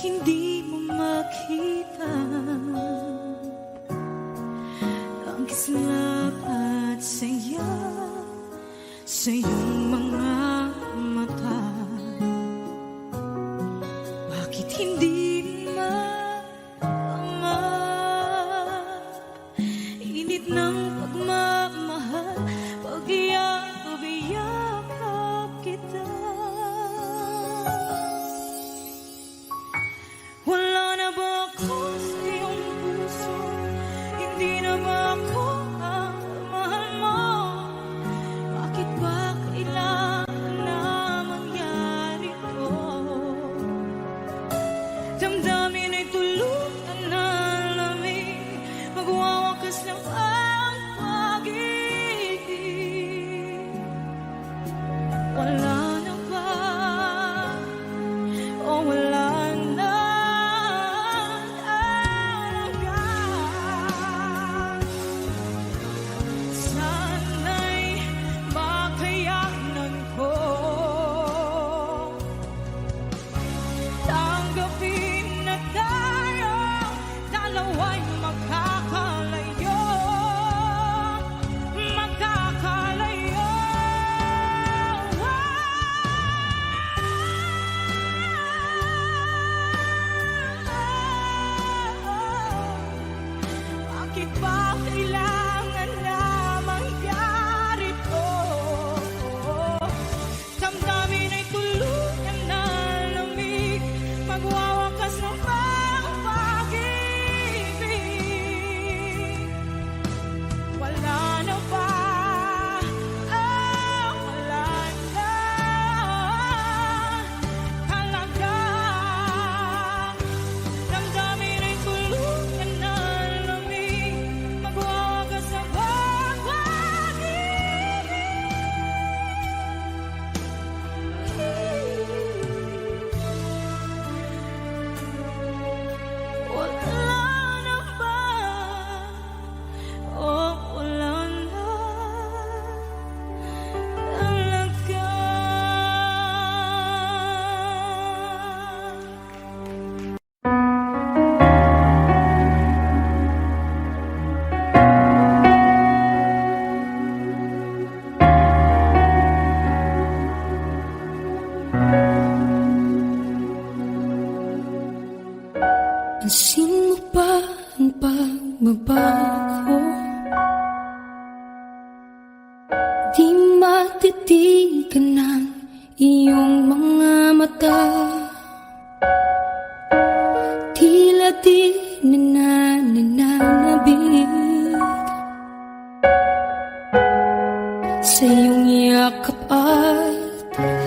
hindi mo makita ang kislap at saya sa iyong mga mata. Bakit hindi maama init ng pagmamahal pag iyakap kita? Wala na ba ako sa iyong puso? Hindi na ba ako ang mahal mo? Bakit ba kailangan na mangyari to? Damdamin ay tuluyan na lamig, magwawakas lang ang pag-ibig. Wala na ba? O wala na? Sana'y makayanan ko tanggapin na tayo dalawa'y magkakalayo. Bakit ba kailangan na mangyari to? Damdamin ay tuluyan na lamig, magwawakas ng pag-ibig. Wala na ba? Wala na talaga. Damdamin ay tuluyan na lamig, magwawakas ng pag-ibig. Wala na ba? Wala na talaga. Pansin mo ba ang pagbabago? Di matitigan ng iyong mga mata. Tila di nananabig sa iyong yakap at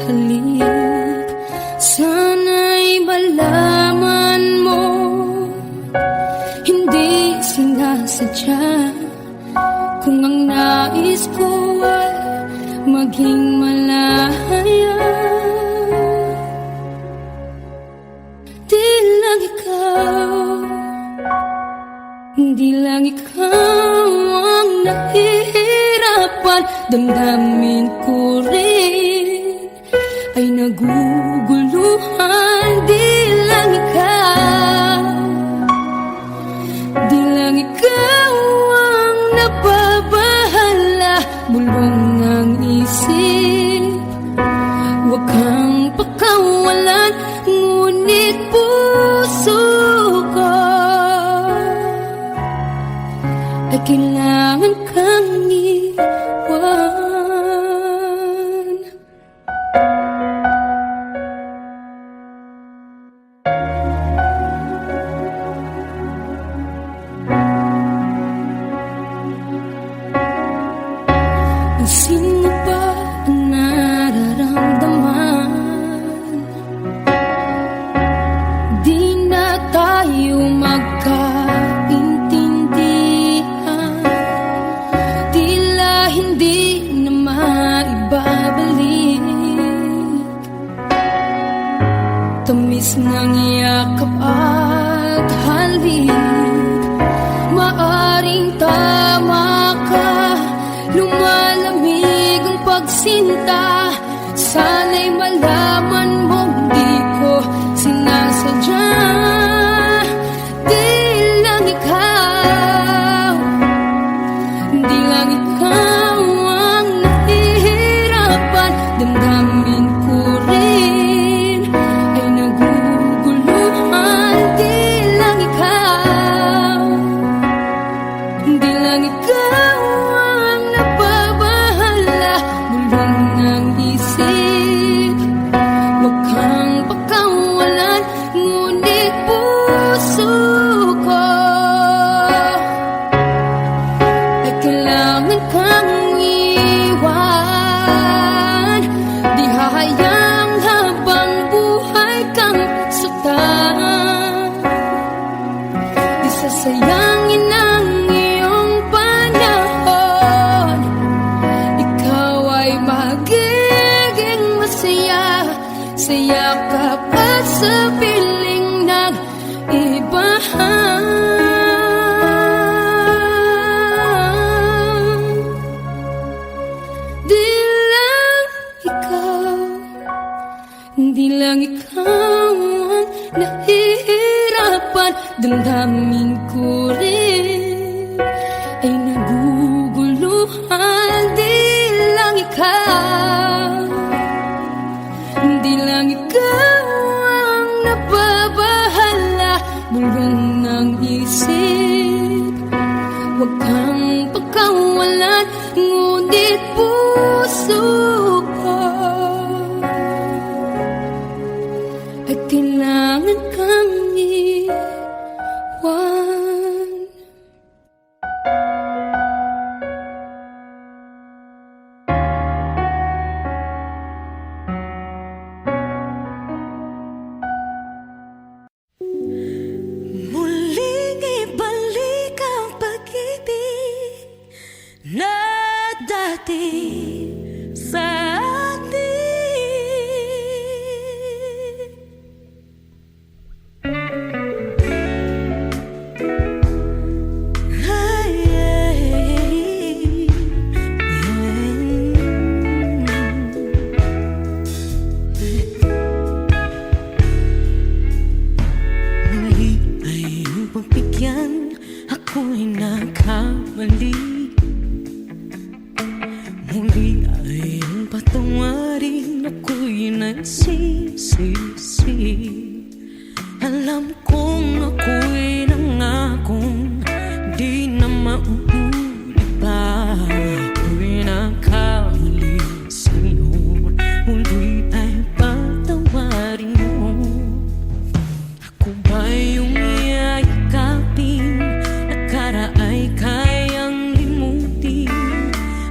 halik. Sana'y malaman mo, hindi sinasadya. Kung ang nais ko ay maging malaya, di lang ikaw ang nahihirapan. Damdamin ko rin ay naguguluhan. Di lang ikaw ang nababahala. Bulong ang isip, huwag kang pakawalan, ngunit puso ko ay kailangan kang iwan. Pansin mo ba ang nararamdaman? Di na tayo magkaintindihan. Tila hindi na maibabalik tamis ng yakap at halik. Maaring tama ka, lumalamig ang pagsinta. Sana'y malaman mo, di ko sinasadya. sa yakap at sa piling ng iba. Di lang ikaw, di lang ikaw ang nahihirapan. Damdamin ko rin ay naguguluhan. Di lang ikaw, di lang ikaw ang nababahala. Bulong ng isip, huwag kang pagkawalan, ngunit puso ko ay kailangan kang iwan. Muling ibalik ang pag-ibig na dati sa atin. Ay, muli ay pagbigyan, ako'y nagkamali. Muli ay patawarin, ako'y nagsisisi. Alam kong ako'y nangakong di na mauulit pa. Ako'y nagkamali sa'yo, muli ay patawarin mo. Ako ba yung yayakapin, nakaraay kayang limutin?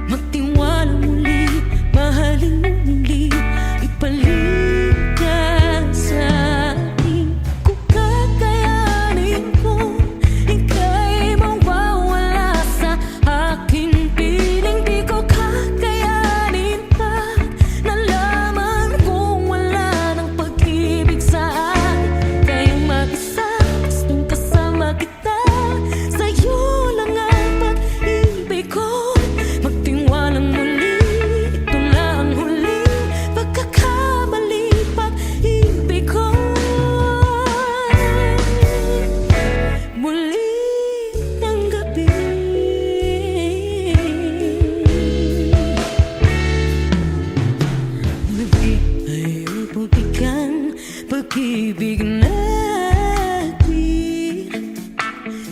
Magtiwala muli, mahalin mo muli, ibalik ka sa akin. Kung kakayanin ko, ika'y mawawala sa akin. Piling di ko kakayanin pa, nalaman kong wala ng pag-ibig sa akin. Kayang mag-isa, gustong kasama kita, sa'yo lang ang pag-ibig ko. Magtiwalang muli, ito lang ang huling pagkakamali, pag-ibig ko. Muli ng gabi, muli ay pagbigyan, pag-ibig natin.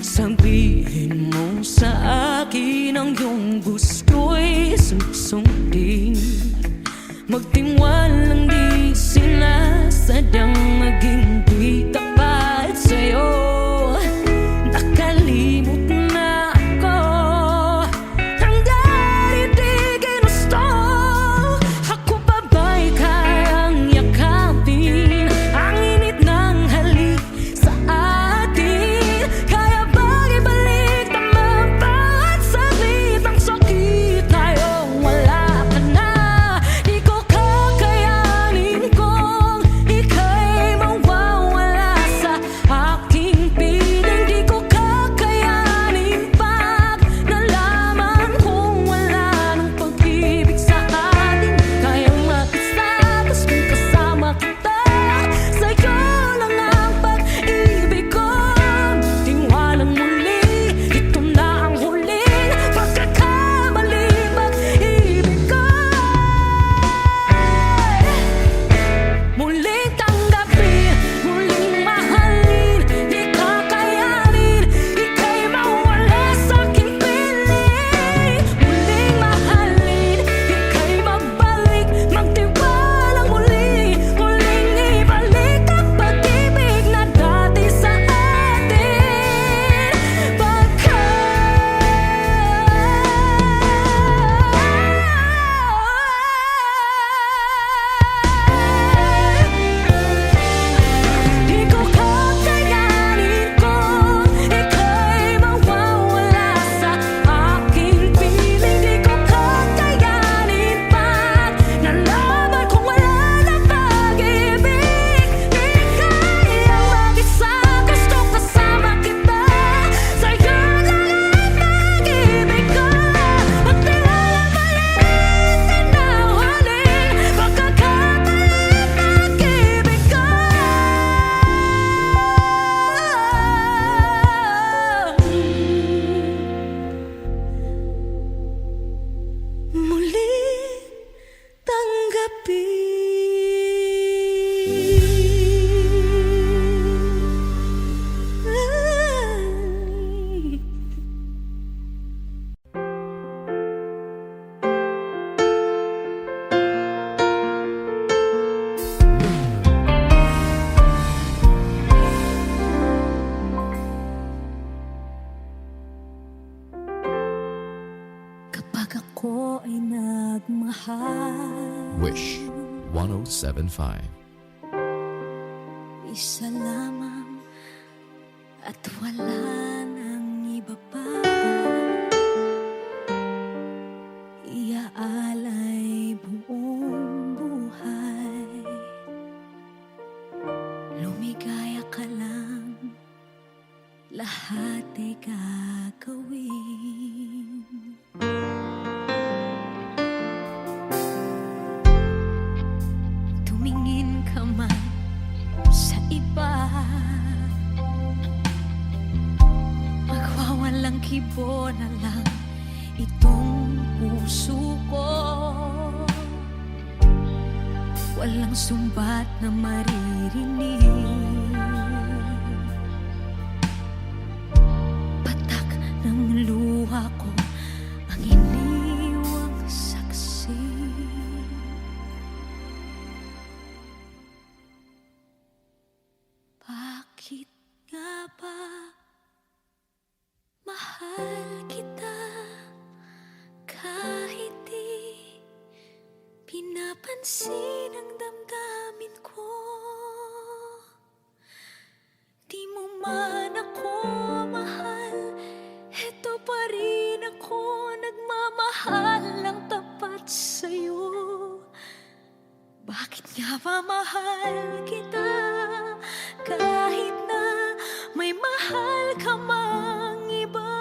Sabihin mo sa akin ang iyong gusto'y susundin. Magtiwalang di sinasadyang maging di tapat sa'yo. Nakalimot na ako, hanggang di ginusto. Ako pa ba'y kayang yakapin ang init ng halik sa atin? Kaya bang ibalik naman bawat saglit ang sakit ngayong wala ka na? Di ko kakayanin kung ika'y mawawala Wish 107.5. Isa lamang at wala nang iba pa. Iaalay buong buhay. Lumigaya ka lang, lahat ay gagawin. Tumingin ka man sa iba, magwawalang kibo na lang itong puso ko. Walang sumbat na maririnig, patak ng luha ko ang iniwang saksi. Bakit nga ba mahal kita kahit di pinapansin ang damdamin ko? Di mo man ako mahal, eto pa rin ako nagmamahal ng tapat sa'yo. Bakit nga ba mahal kita kahit na may mahal ka mang iba?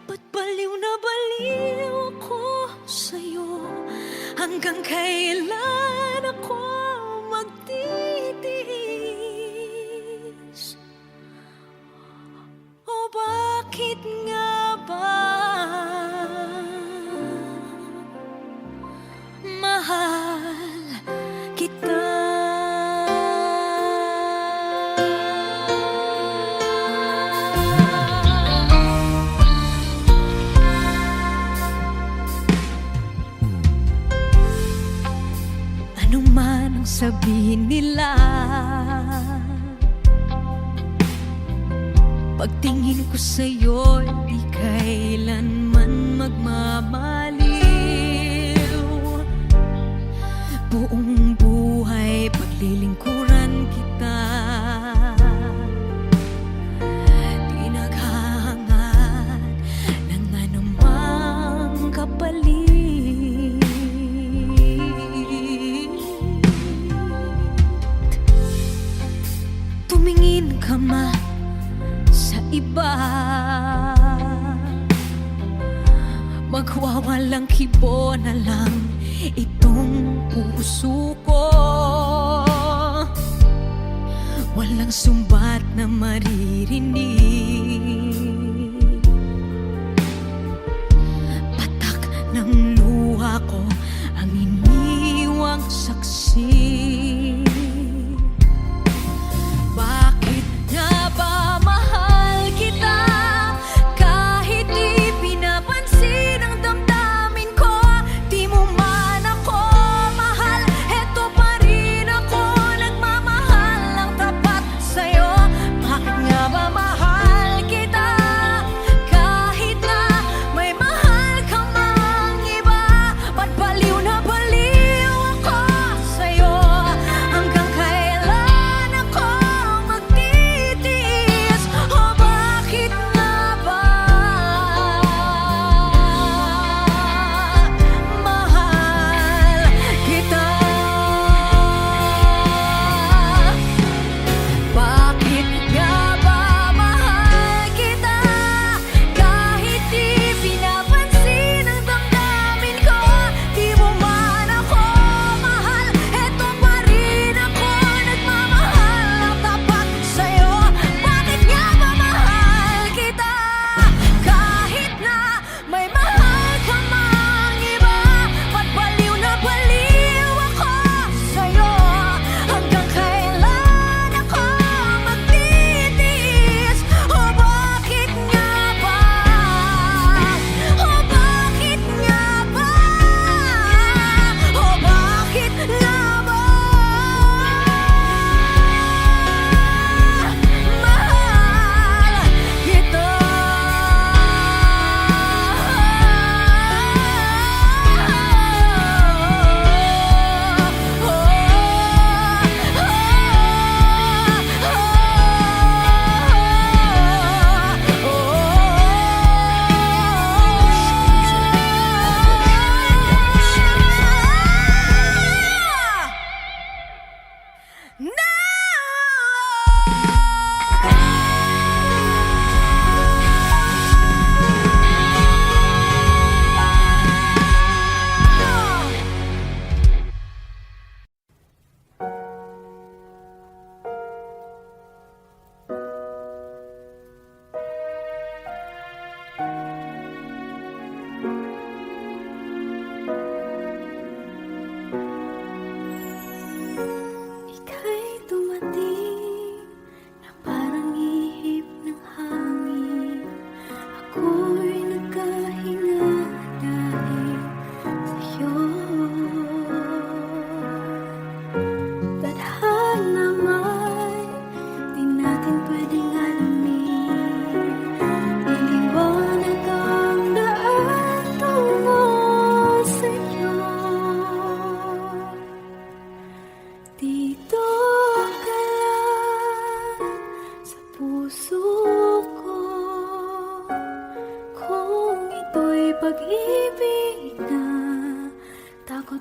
Ba't baliw na baliw ako sa'yo? Hanggang kailan ako magtitiis? O bakit nga ba mahal kita? Ano man ang sabihin nila, pagtingin ko sa'yo, di kailanman magmamaliw. Buong buhay paglilingkuran kita, di naghahangad ng anumang kapalit. Tumingin ka man sa iba, magwawalang kibo na lang itong puso ko. Walang sumbat na maririnig, patak ng luha ko ang iniwang saksi. Bakit nga ba mahal kita kahit di pinapansin ang damdamin ko? Di mo man ako mahal, eto pa rin ako nagmamahal ng tapat sa'yo. Bakit nga ba mahal kita kahit na may mahal ka mang iba? Ba't baliw na baliw ako sa'yo?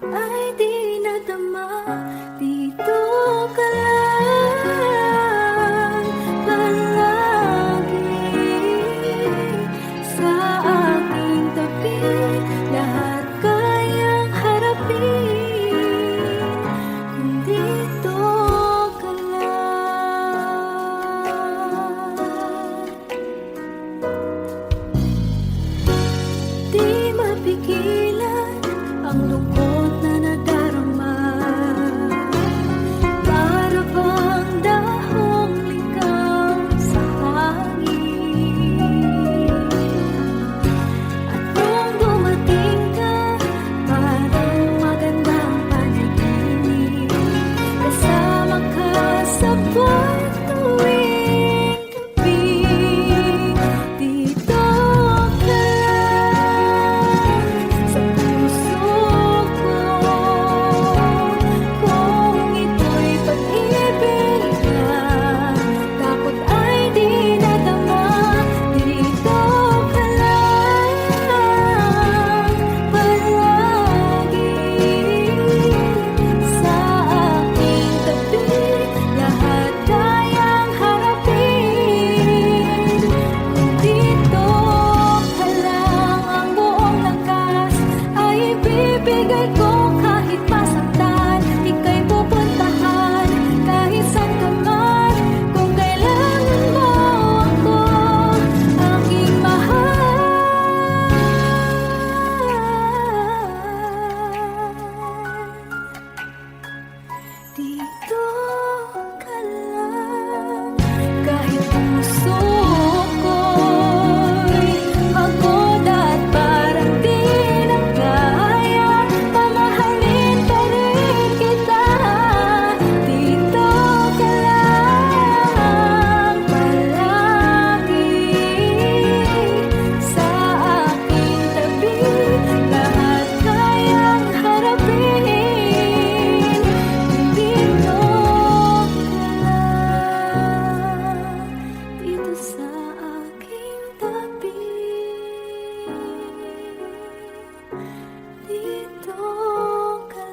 ay di nadama. Dito ka lang palagi sa aking tabi. Lahat kayang harapin kung dito ka lang. Di mapigilan ang lungkot na nadarama. Para bang dahong ligaw sa hangin. At nung dumating ka, parang magandang panaginip. Kasama ka sa buwan tuwing gabi. Dito ka lang sa puso ko. Kung ito'y pag-ibig na, takot ay di nadama. Dito ka lang palagi sa aking tabi. Lahat kayang harapin kung dito ka lang. Ang buong lakas ay ibibigay ko kahit masaktan. Ika'y pupuntahan kahit saan ka man. Kung kailangan mo ako, aking mahal. Dito ka lang. Kahit puso ko'y pagod at parang di na kaya, mamahalin pa rin kita. Dito ka lang palagi sa aking tabi. Lahat kayang harapin kung dito ka lang. Dito sa aking tabi. Dito ka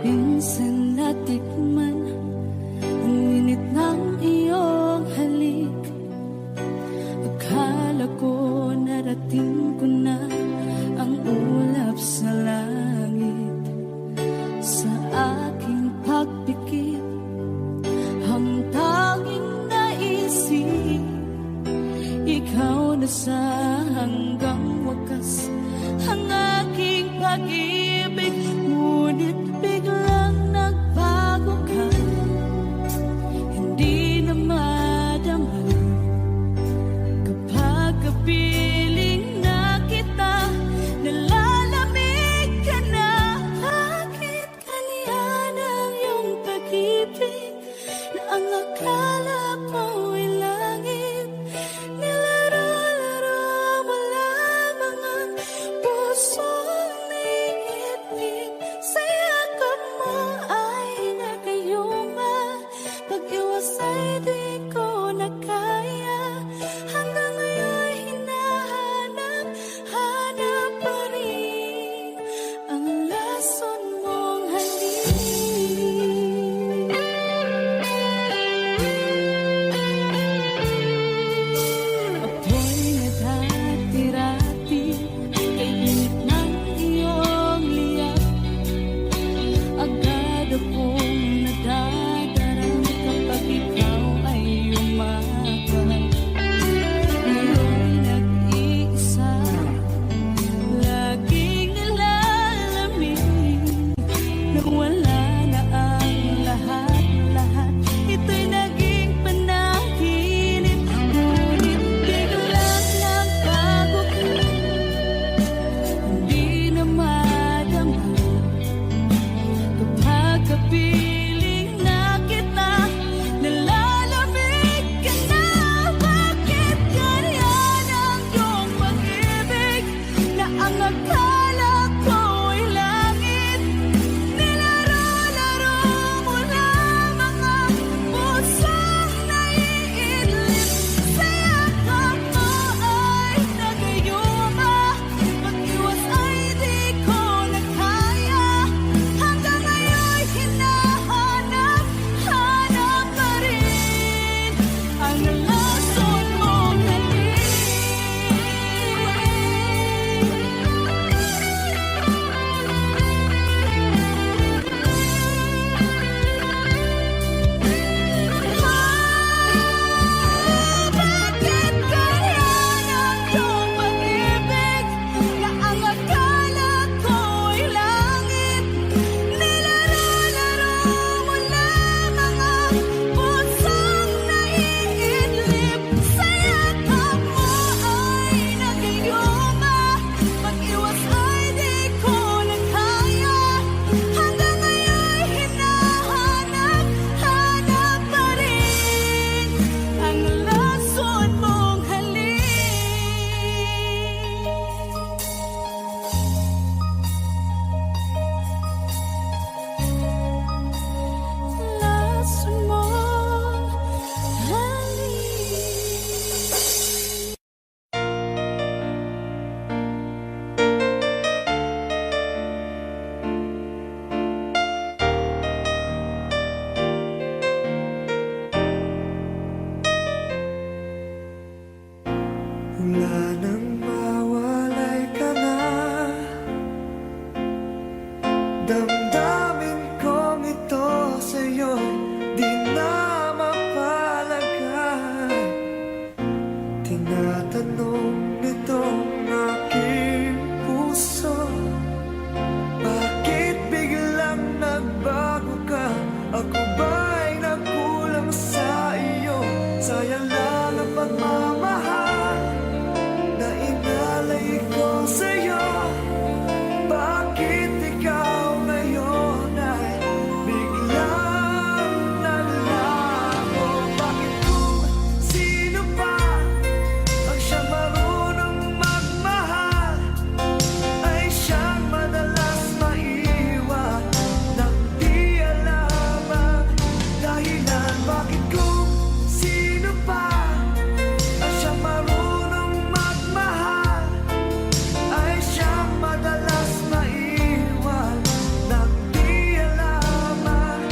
Minsan natikman ang init ng iyong halik. Akala ko narating ko na ang ulap sa langit. Sa aking pagpikit, ang tanging naisip, ikaw na sa hanggang wakas ang aking pag-ibig. Ngunit biglang nagbago ka, hindi na madama. Kapag kapiling na kita, nalalamig ka na. Bakit ganyan ang iyong pag-ibig, na ang akala mo'y langit? Nilaro-laro mo lamang ang pusong niipit. Sa yakap mo Mula nang mawalay ka na, damdamin kong ito sa'yo'y di na mapalagay. Tinatanong nitong aking puso, bakit biglang nagbago ka? Ako ba'y nagkulang sa iyo? Sayang lang ang pagmamahal na inalay ko sa'yo. Bakit ikaw ngayon ay biglang naglaho? Bakit kung sino pa ang siyang marunong magmahal ay siyang madalas maiwan nang di alam ang dahilan? Bakit kung sino pa ang siyang marunong magmahal ay siyang madalas maiwan nang di alam ang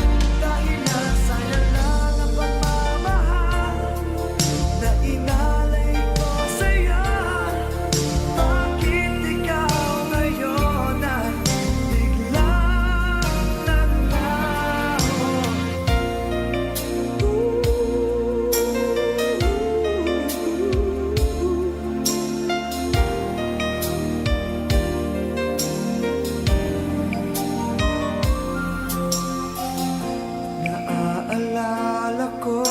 dahilan? Sayang lang ang pagmamahal na inalay ko sa'yo. Bakit ikaw ngayon ay biglang naglaho? Naaalala ko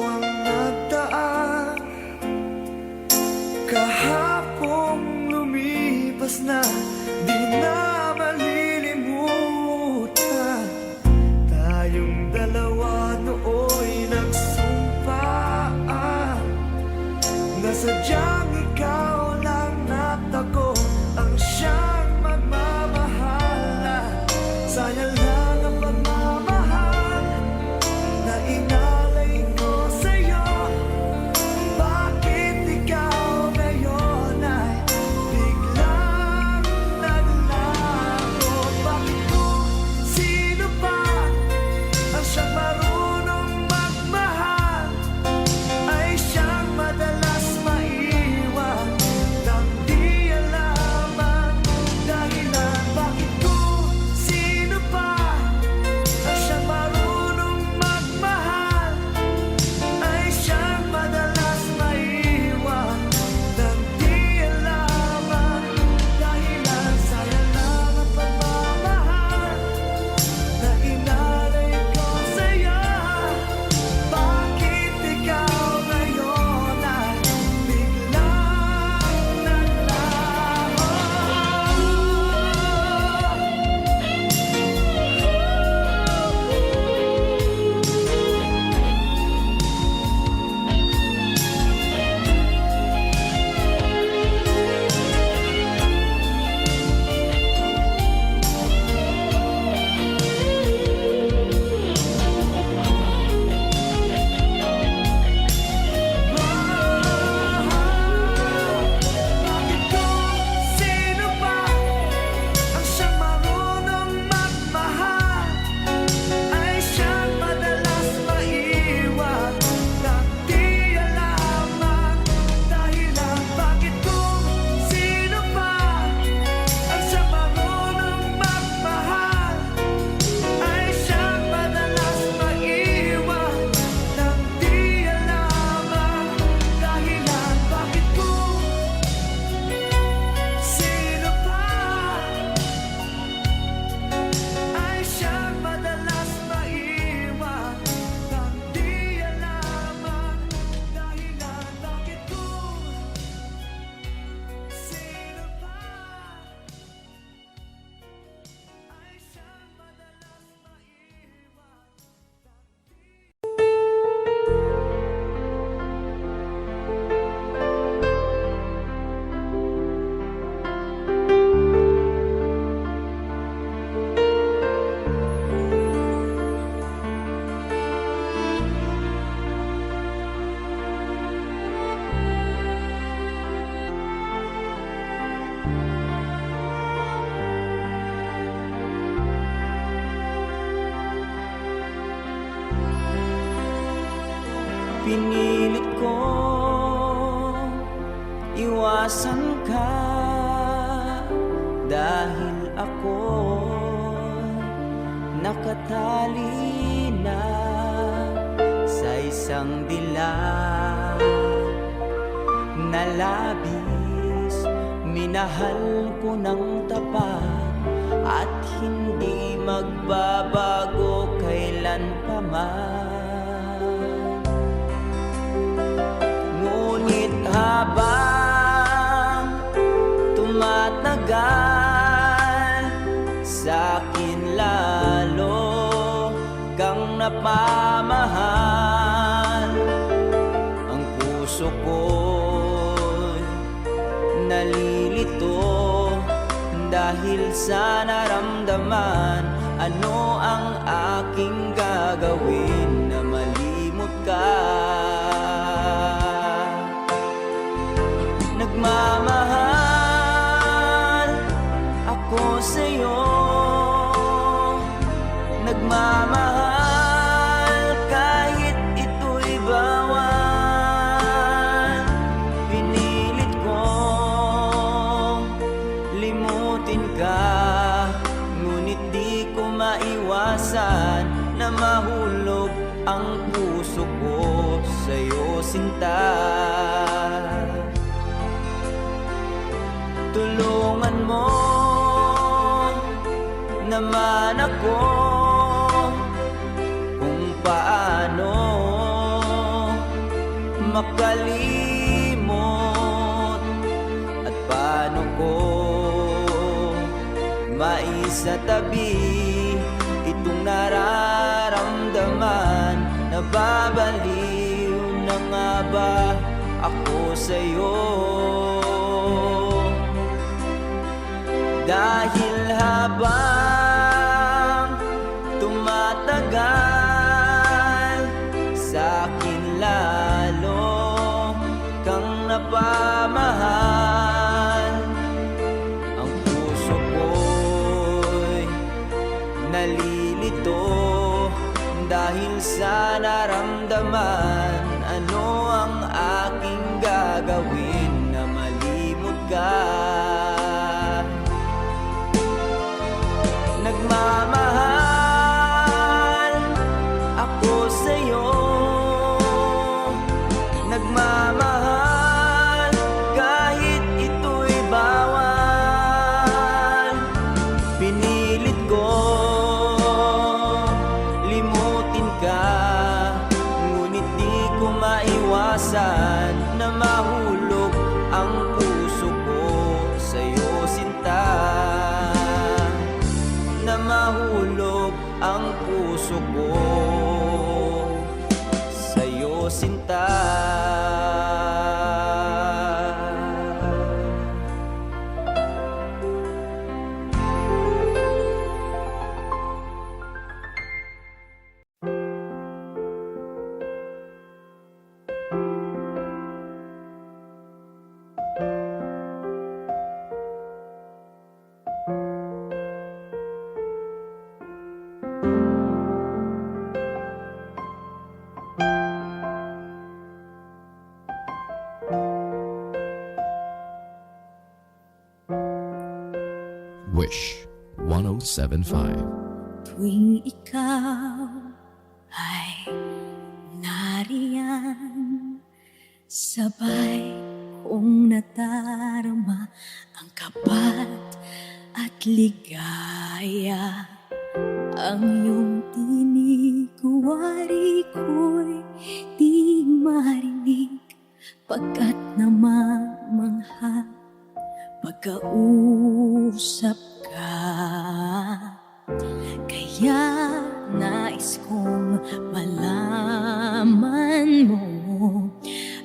ang nagdaan, kahapong lumipas na, di na malilimutan. Tayong dalawa nooy nagsumpaan na sadyang ikaw lang natako ang siyang magmamahalan. Sayang lang ang pagmamahal na inalay ko sa'yo. Bakit ikaw ngayon ay biglang naglaho? Bakit kung sino pa ang siyang marunong magmahal ay siyang madalas maiwan Iwasan ka dahil ako nakatali na sa isang dilag na labis. Minahal ko ng tapat at hindi magbabago kailan pa man. Ngunit habang tumatagal, sa'kin lalo kang napamahal. Ang puso ko'y nalilito dahil sa naramdaman. Ano ang aking gagawin na malimot ka? Nagmamahal ako sa'yo, nagmamahal kahit ito'y bawal. Pinilit kong limutin ka, ngunit di ko maiwasan na mahulog ang puso ko sa'yo, sinta. Tulungan mo naman ako kung paano makalimot at paano ko maisatabi itong nararamdaman. Nababaliw na nga ba ako sa'yo? Dahil habang tumatagal, sa'kin lalo kang napamahal. Ang puso ko'y nalilito dahil sa naramdaman. Ano ang aking gagawin na malimot ka? Nagmamahal ako sa'yo, nagmamahal kahit ito'y bawal. Pinilit ko limutin ka, ngunit di ko maiwasan na mahulog ang puso ko sa'yo, sinta. Na mahulog ang puso ko sa'yo, sinta. Wish 1075. Tuwing ikaw ay nariyan, sabay kong nadarama ang kapat at ligaya. Ang iyong tinig, wari ko'y di marinig, pagkat namamangha pagkausap ka. Kaya nais kong malaman mo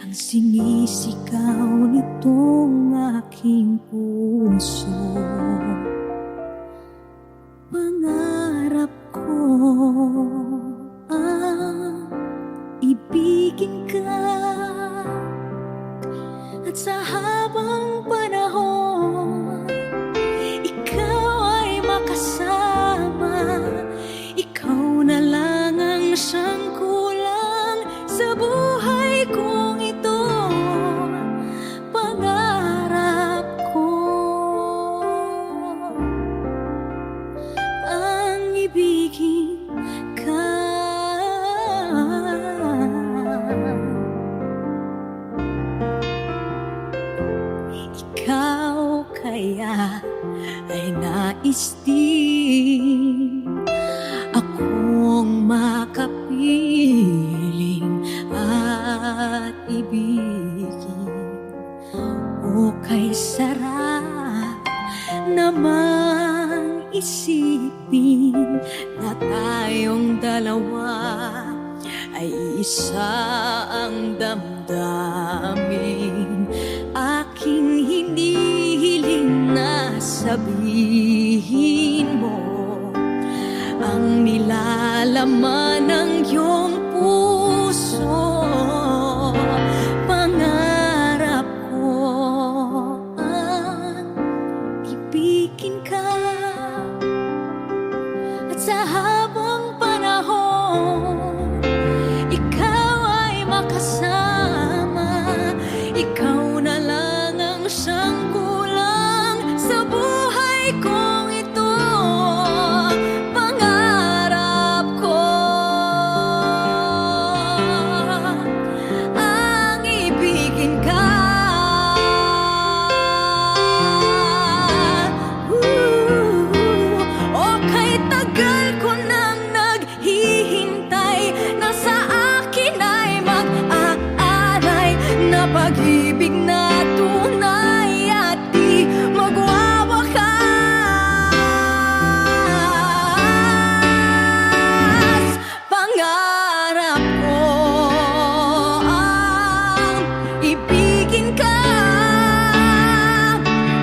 ang sinisigaw nitong aking puso. Pangarap ko ang ibigin ka, at sa habang panahon ikaw ay makasama. Ikaw na lang ang siyang kulang sa buhay kong ito. Pangarap kaya ay nais din akong makapiling at ibigin. O kay sarap naman isipin na tayong dalawa ay isa ang damdamin. Aking hinihiling na sabihin mo ang nilalaman ng iyong puso. Pangarap ko ang ibigin ka, at sa habang panahon ikaw ay makasama. Ikaw na lang ang siyang kulang sa buhay kong ito. Pangarap ko ang ibigin ka. O kay tagal ko nang naghihintay na sa akin ay mag-aalay na pag-ibig na tunay at di magwawakas. Pangarap ko ang ibigin ka,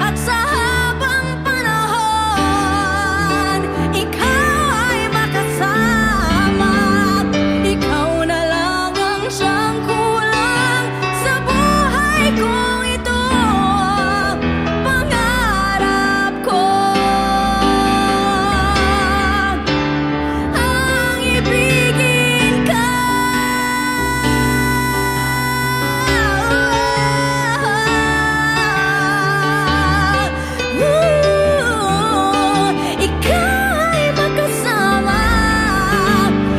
at sa habang panahon ikaw ay makasama. Ikaw na lang ang siyang kulang sa buhay kong ito. Pangarap ko ang ibigin ka. Ikaw ay makasama.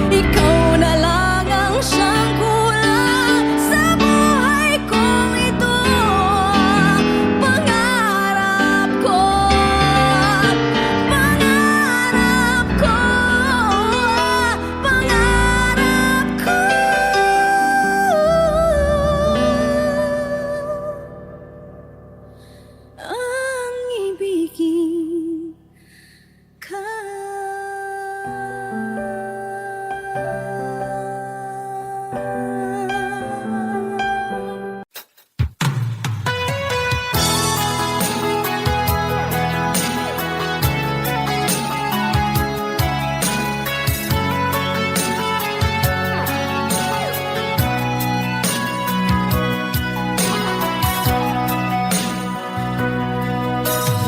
Ikaw na lang ang siyang kulang sa buhay kong ito. Pangarap ko, pangarap ko, pangarap ko ang ibigin ka.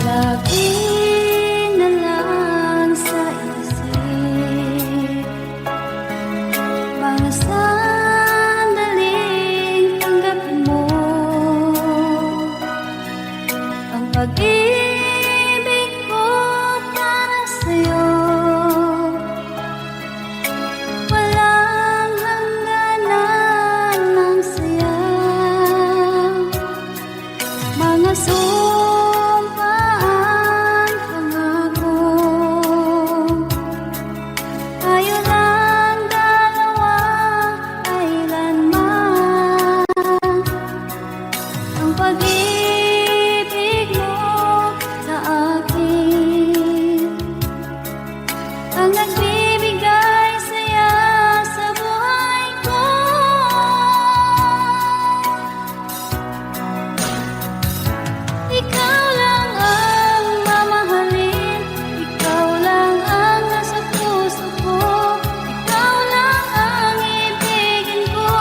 Lagi na lang sa isip mga sandaling tanggapin mo ang pag-ibig ko para sa'yo. Walang hangganan ng saya, mga sumpaan, pangako. Tayo lang dalawa kailanman. Ang pag-ibig mo sa akin ang nagbibigay saya sa buhay ko. Ikaw lang ang mamahalin, ikaw lang ang nasa puso ko. Ikaw lang ang ibigin ko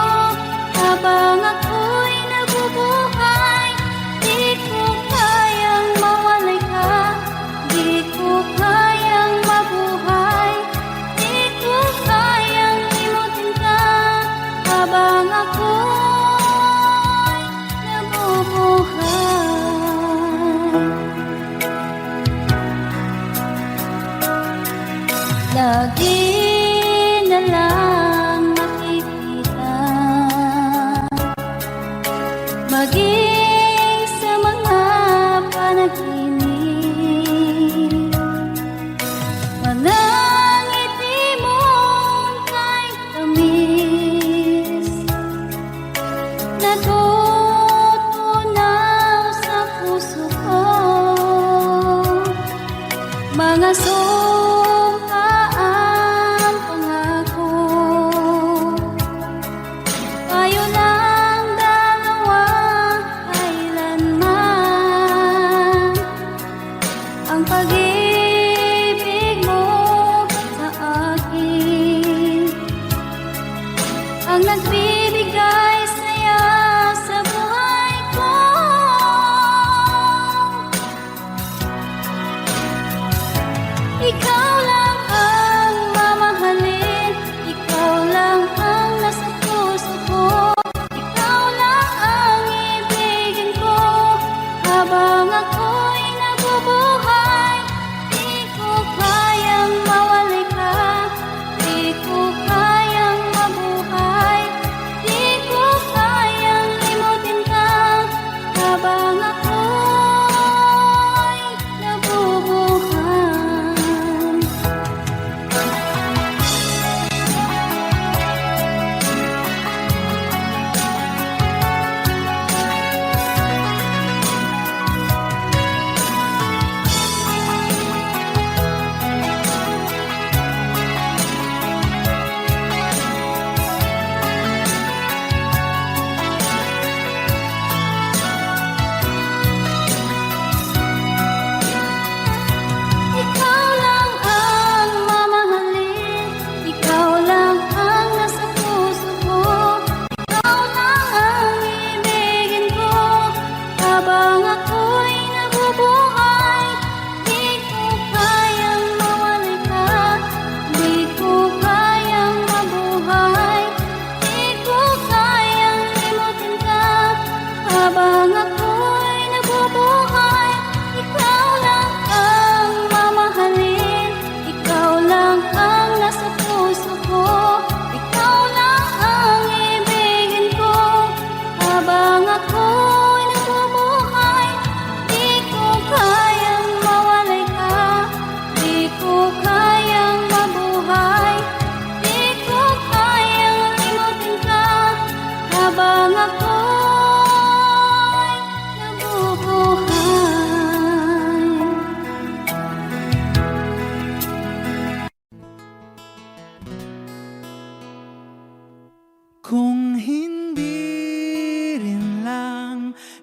habang ako'y nabubuhay. Di ko kayang mawalay ka, di ko kayang mabuhay, di ko kayang limutin ka habang ako'y nabubuhay. Lagi na lang makikita, maging sa mga panaginip.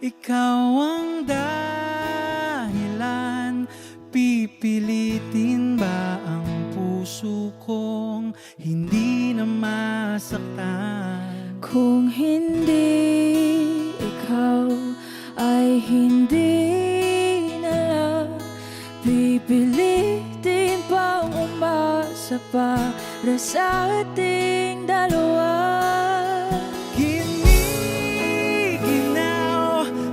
ikaw ang dahilan. Pipilitin ba ang puso kong hindi na masaktan? Kung hindi ikaw ay hindi na lang, pipilitin bang umasa para sa ating dalawa? Giniginaw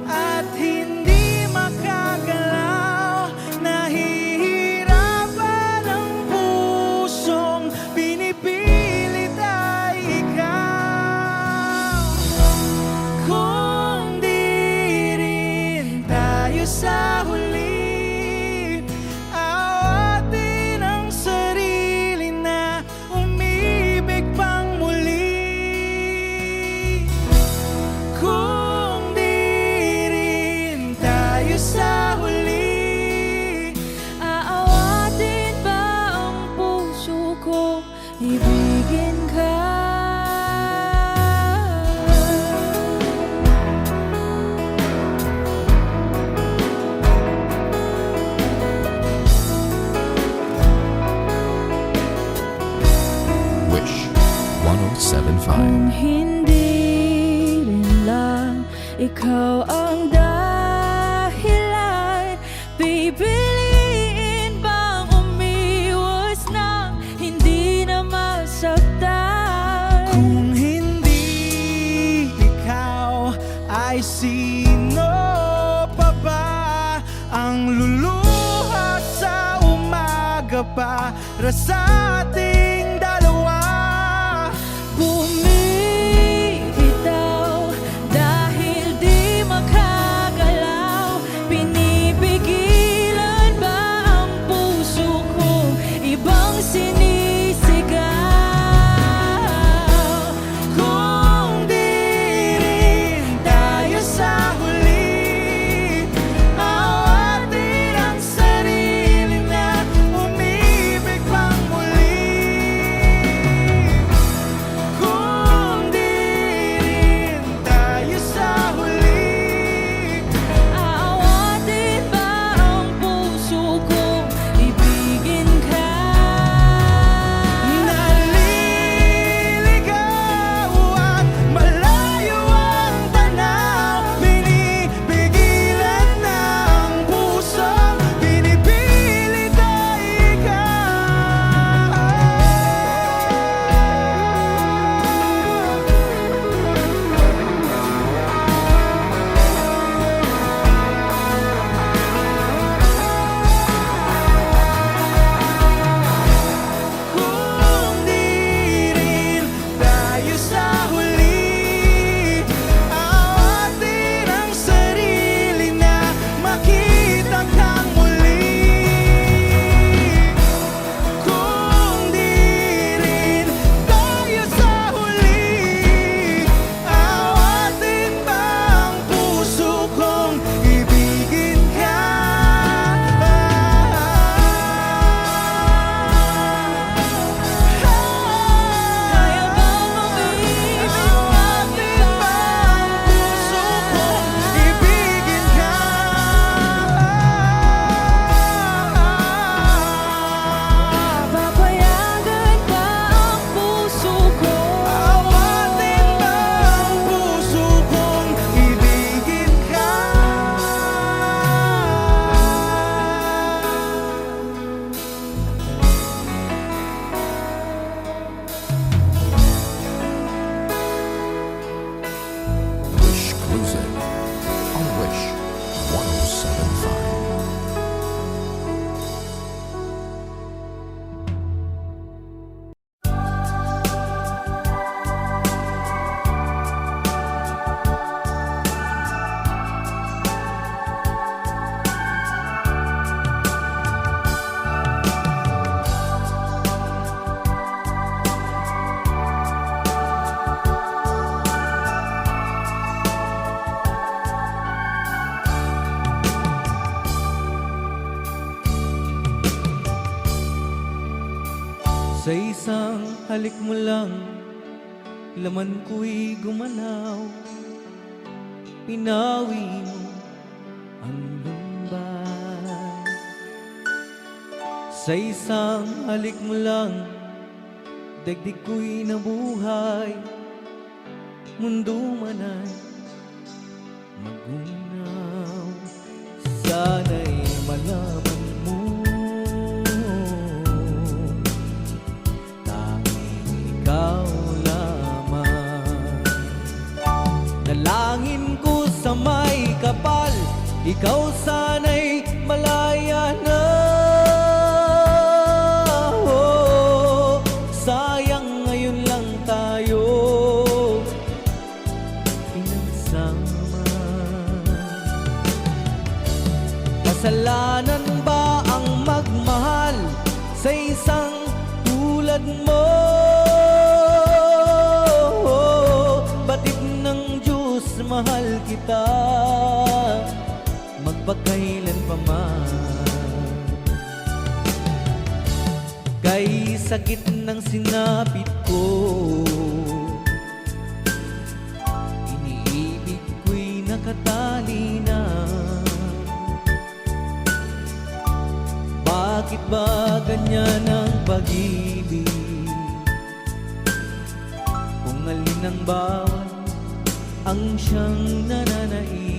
at hindi makagalaw, nahihirapan ang pusong pinipilit ay ikaw. Kung di rin tayo sa huli, awatin ang sarili na umibig pang muli. Kung di rin tayo sa huli, Aawatin ba ang puso ko, ibigin ka? Wish 1075. Kung hindi rin lang ikaw ang dahilan, pipiliin bang umiwas na hindi na masaktan? kung hindi ikaw, ay sino pa ba ang luluha sa umaga para sa ating dalawa? Bumibitaw dahil di makagalaw, pinipigilan ba ang puso ko, ibang sinisigaw? Kung di rin tayo sa huli, awatin ang sarili na umibig pang muli. Kung di rin tayo sa huli, Aawatin ba ang puso ko, ibigin ka? naliligaw at malayo ang tanaw, pinipigilan ng puso, pinipilit ay ikaw. Kung di rin tayo sa huli, awatin ang sarili na makita kang muli. Kung di rin tayo sa huli, awatin ba ang puso kong ibigin ka? Kaya bang umibig Awatin ba ang puso kong ibigin ka? Papayagan ba ang puso ko? Awatin ba ang puso kong ibigin ka? Wish Cruising on Wish 1075. Sa isang halik mo lang, laman ko'y gumanaw. pinawi mo ang lumbay. Sa isang halik mo lang, daigdig ko'y nabuhay. Mundo man ay magunaw, sana'y malaman mo, tanging ikaw lamang. Dalangin ko sa may kapal, ikaw sana'y malaya na. Oh, sayang ngayon lang tayo pinagsama. Kasalanan ba ang magmahal sa isang tulad mo? Batid ng Diyos, mahal kita magpakailan pa man. Kay sakit ng sinapit ko, iniibig ko'y nakatali na. Bakit ba ganyan ang pag-ibig? Kung alin ang bawat ang siyang nananaig.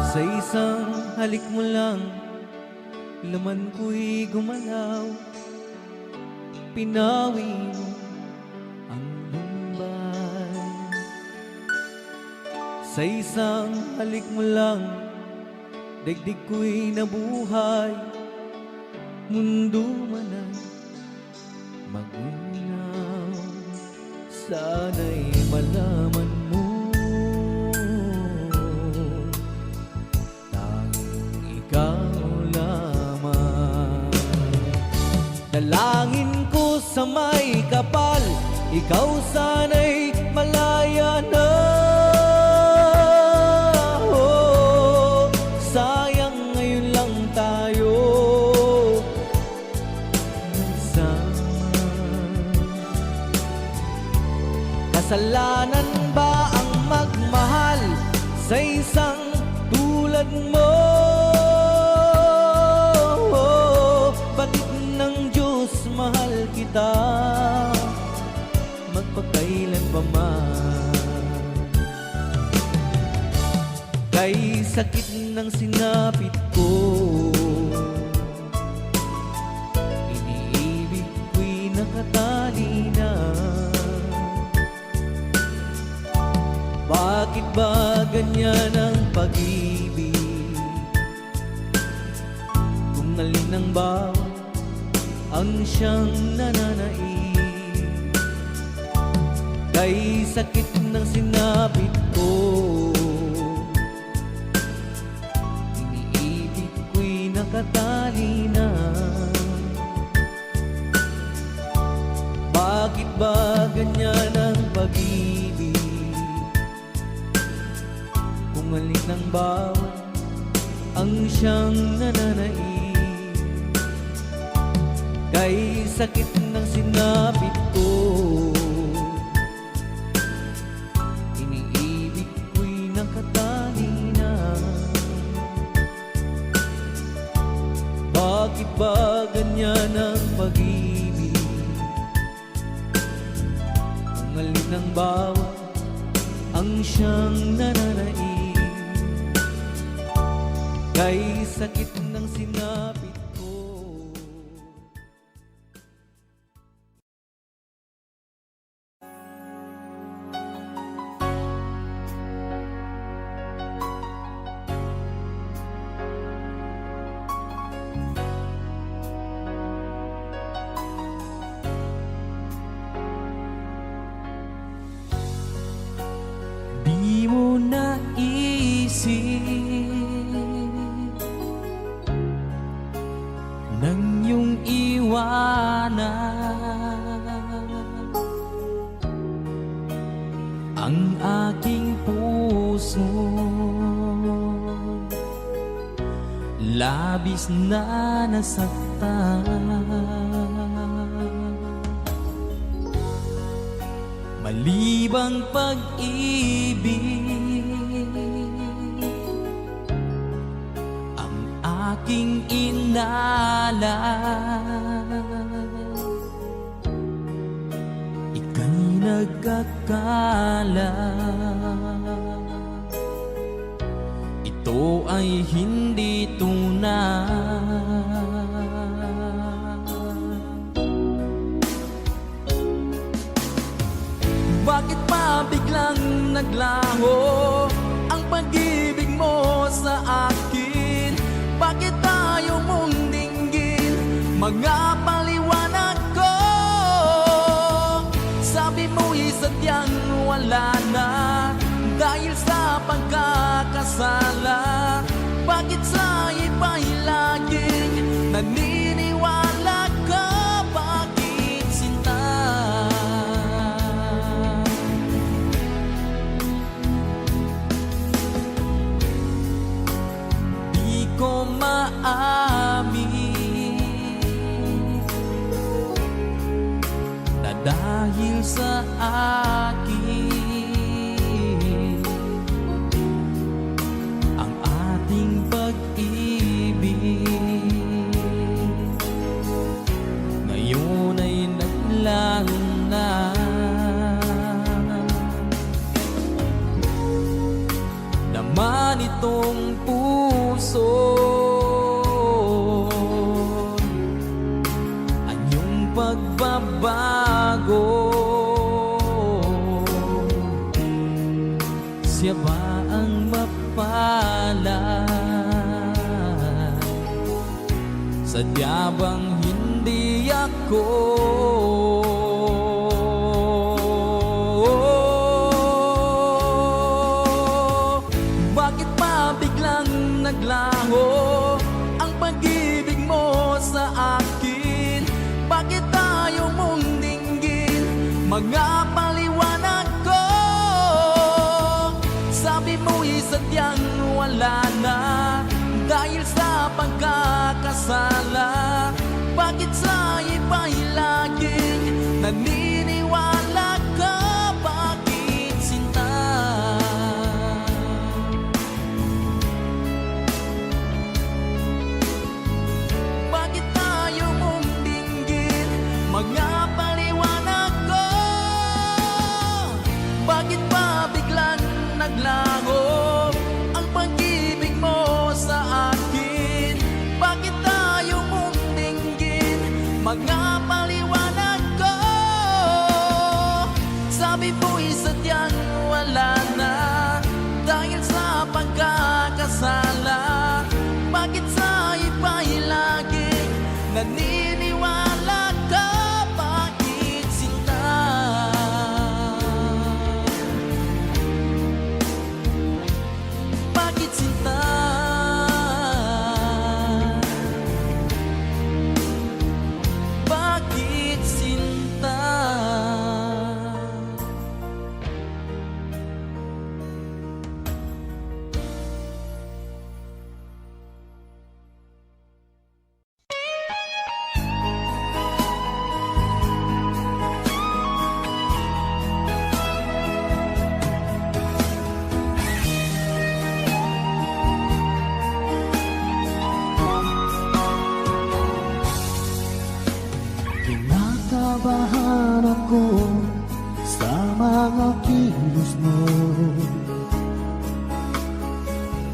Sa isang halik mo lang, laman ko'y gumalaw. Pinawi mo ang lumbay. Sa isang halik mo lang, daigdig ko'y nabuhay. Mundo man ay magunaw, sana'y malaman mo, dalangin ko sa may kapal, ikaw sana'y malaya na. Oh, sayang ngayon lang tayo nagsama. Kasalanan ba ang magmahal sa isang tulad mo? Mahal kita magpakailan pa man. Kay sakit ng sinapit ko, iniibig ko'y nakatali na. Bakit ba ganyan ang pag-ibig? Kung alin ang bawat ang siyang nananaig. Kay sakit ng sinapit ko, iniibig ko'y nakatali na. Bakit ba ganyan ang pag-ibig? Kung alin ang bawat ang siyang nananaig. Kay sakit ng sinapit ko, iniibig ko'y nakatali na. Bakit ba ganyan ang pag-ibig? Kung alin ang bawat ang siyang nananaig. Kay sakit ng sinapit naisip nang iyong iwanan ang aking puso. Labis na nasaktan, malibang pag-ibig ang aking inalan. Ika'y nagkakala ito ay hindi tunay. Bakit pa biglang naglaho ang pag-ibig mo sa akin? Bakit tayo mong dinggin mga paliwanag ko? Sabi mo'y sadyang wala na dahil sa pagkakasala. Bakit sa iba'y laging naniniwala ka? Bakit sinta? Di ko maamin na dahil sa akin ang ating pag-ibig ngayon ay naglaho na. Naman itong puso anyong pagbabago. Siya ba ang mapalad? Sadya bang hindi ako? Bakit pa biglang naglaho ang pag-ibig mo sa akin? Bakit tayo mong dinggin mga paliwanag ko? Sabi mo'y sadyang wala na dahil sa pagkakasala. Bakit sa iba'y laging naniniwala ka? Bakit sinta? Bakit tayo mong dinggin mga paliwanag ko? Bakit pa biglang naglaho ang pag-ibig mo sa akin? Bakit tayo mong dinggin mga paliwanag ko? Sabi mo'y sadyang wala na dahil sa pagkakasala. Bakit sa iba'y laging naniniwala ka? Bakit sinta? Bakit sinta? Bakit sinta? Kinakabahan ako sa mga kilos mo.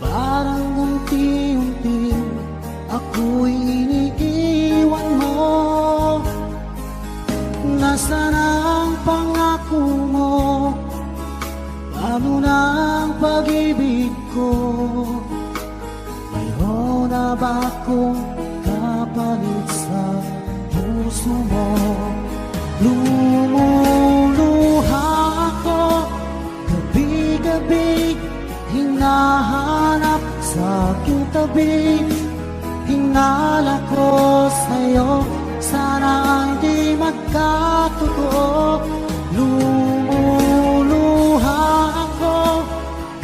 Parang unti-unti ako'y iniiwan mo. Nasaan ang pangako mo? Paano na ang pag-ibig ko? Mayroon na ba akong kapalit sa puso mo? Lumuluha ako gabi-gabi hinahanap sa aking tabi. Hinala ko sa'yo, sana hindi magkatotoo. Lumuluha ako,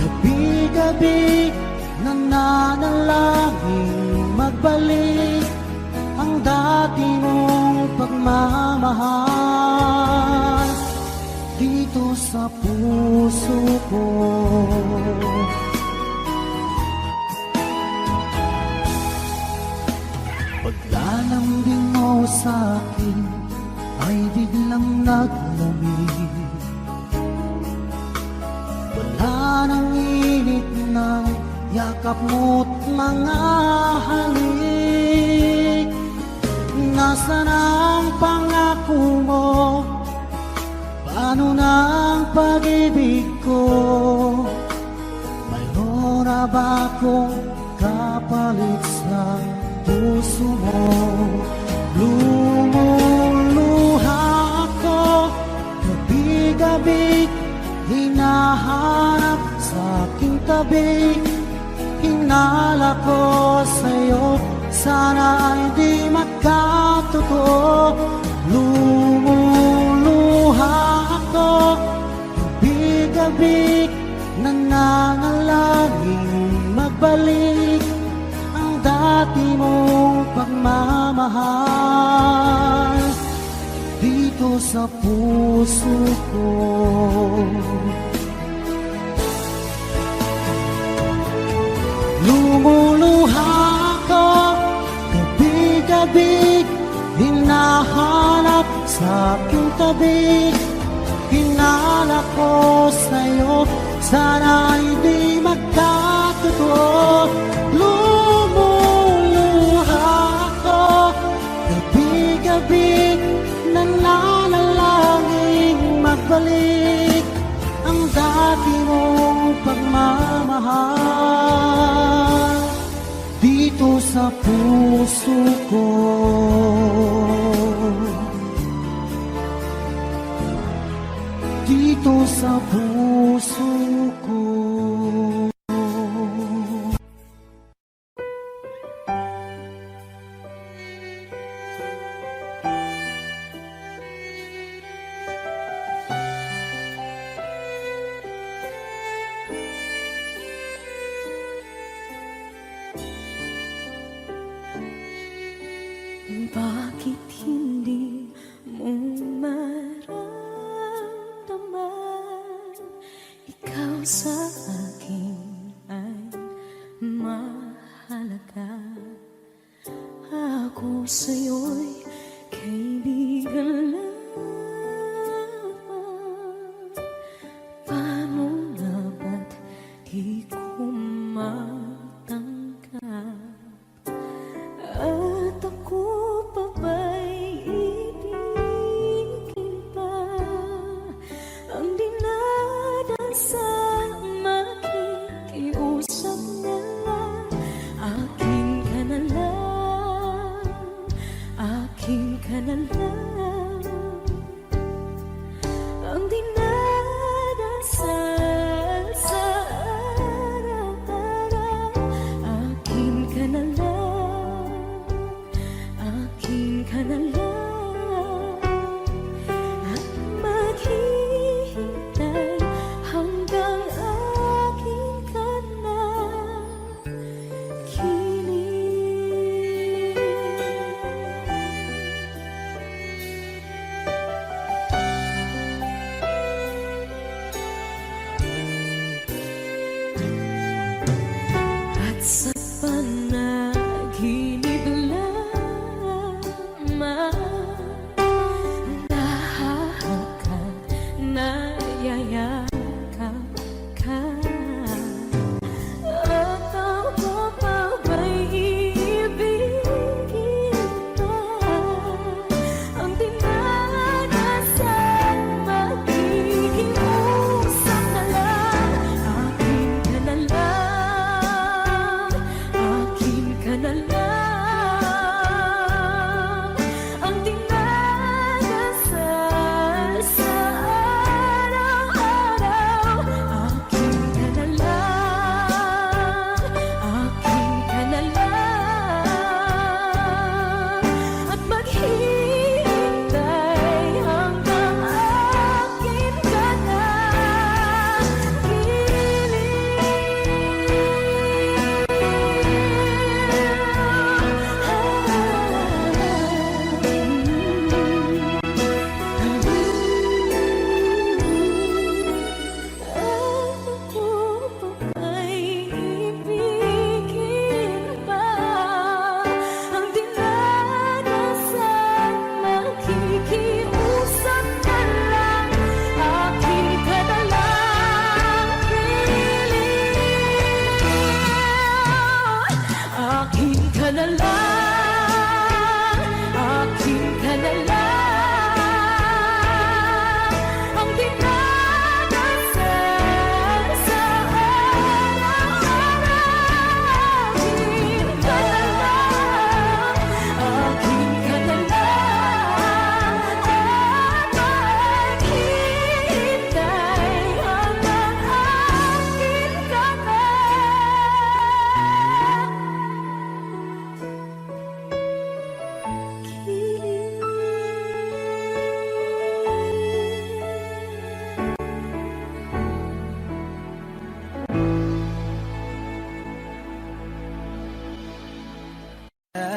gabi-gabi, nananalangin magbalik ang dati mong pagmamahal dito sa puso ko. Paglalambing mo sa'kin ay biglang naglamig. Wala nang init ng yakap mo't mga halik. Nasaan ang pangako mo? Paano na ang pag-ibig ko? Mayroon na ba akong kapalit sa puso mo? Lumuluha ako, gabi-gabi, hinahanap sa aking tabi. Hinala ko sa'yo, sana hindi magkatotoo. Lumuluha ako, gabi-gabi, nananalangin magbalik ang dati mong pagmamahal dito sa puso ko. Lumuluha ako, gabi-gabi, hinahanap sa aking tabi. Hinala ko sa'yo, sana hindi magkatotoo. Lumuluha ako, gabi-gabi, nananalangin magbalik ang dati mong pagmamahal dito sa puso ko. Dito sa puso ko. Bakit hindi mo maramdaman? Ikaw sa akin ay mahalaga. Ako sa'yo'y kaibigan lamang. Paano nga ba't di ko matanggap? At ako pa ba'y ibigin pa? Ang dinadasal makikiusap na lang. Akin ka na lang, akin ka na lang. Ang dinadasal sa araw-araw. Akin ka na lang, akin ka na lang. At maghihintay hanggang akin ka na kilig. At sa panaginip lamang nahahakan, nayayakap ka. At ako pa ba'y iibigin pa? Ang dinadasal makikiusap na lang. Akin ka na lang, akin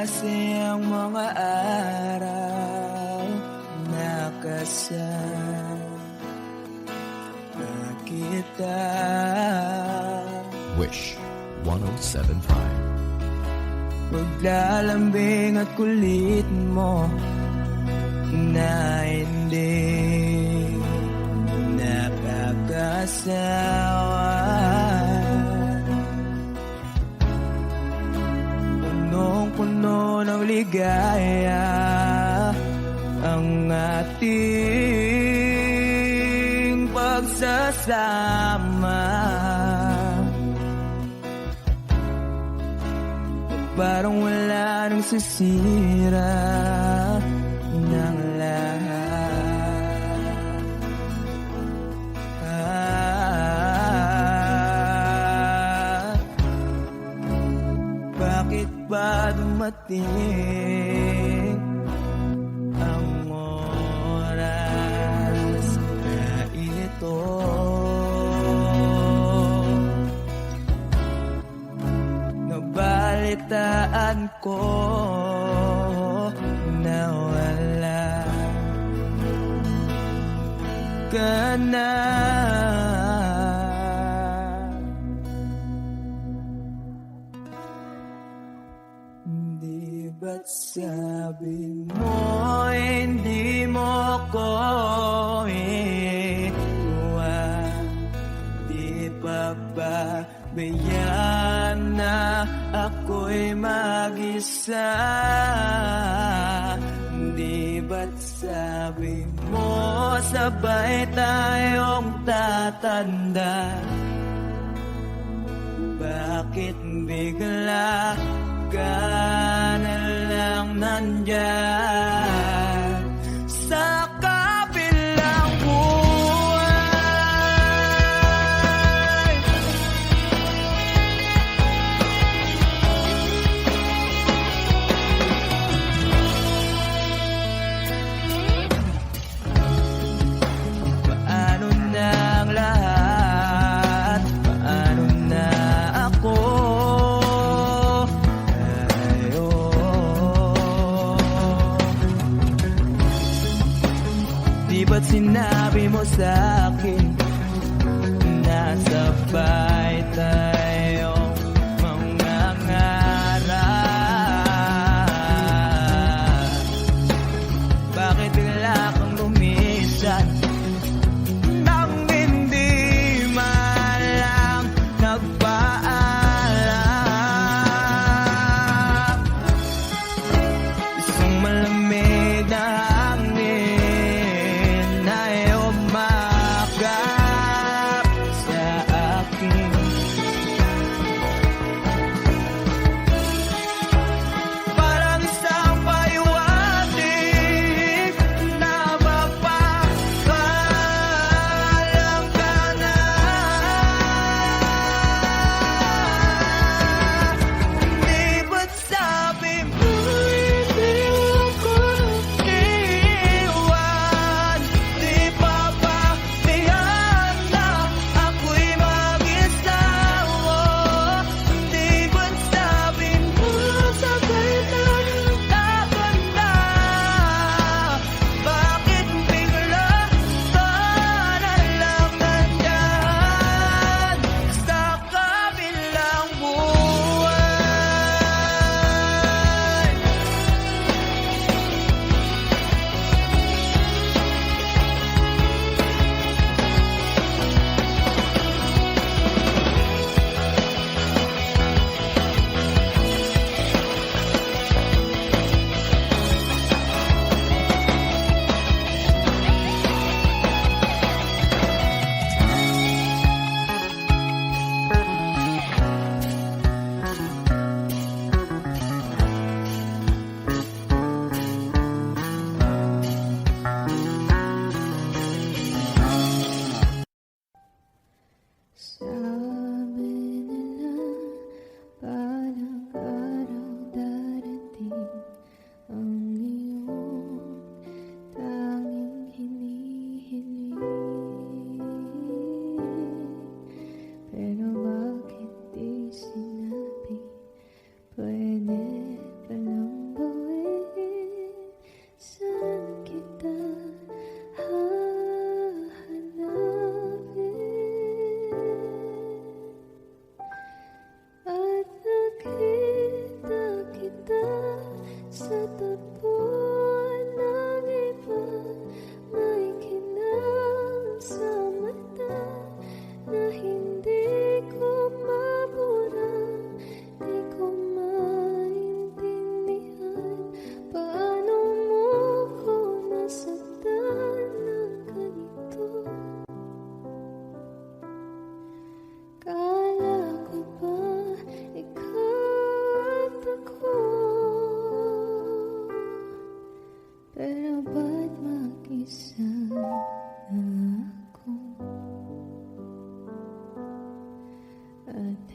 kasi ang mga araw nakasama kita. Wish 1075. Paglalambing at kulit mo na hindi nakakasawa. Punong-puno ng ligaya ang ating pagsasama. Parang wala nang sisira ng lahat. Bakit ba dumating ang oras na ito? Nabalitaan ko na wala ka na. Di ba't sabi mo hindi mo ko iwan? Di pa ba bayaan na ako'y mag-isa? Di ba't sabi mo sabay tayong tatanda? Bakit bigla ka na lang nandyan sa kabilang buhay? Paano na ang lahat? Paano na ako?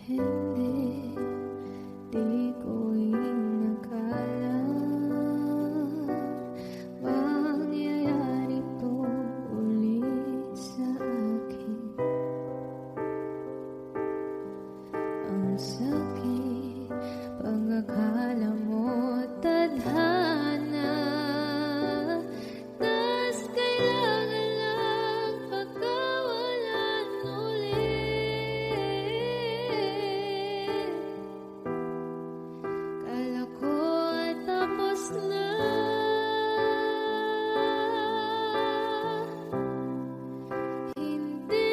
Hindi, di ko inakala mangyayari to ulit sa akin. Ang sakit, pag-akala mo tadhana, tas kailangan lang pagkawalan ulit. Kala ko ay tapos na, hindi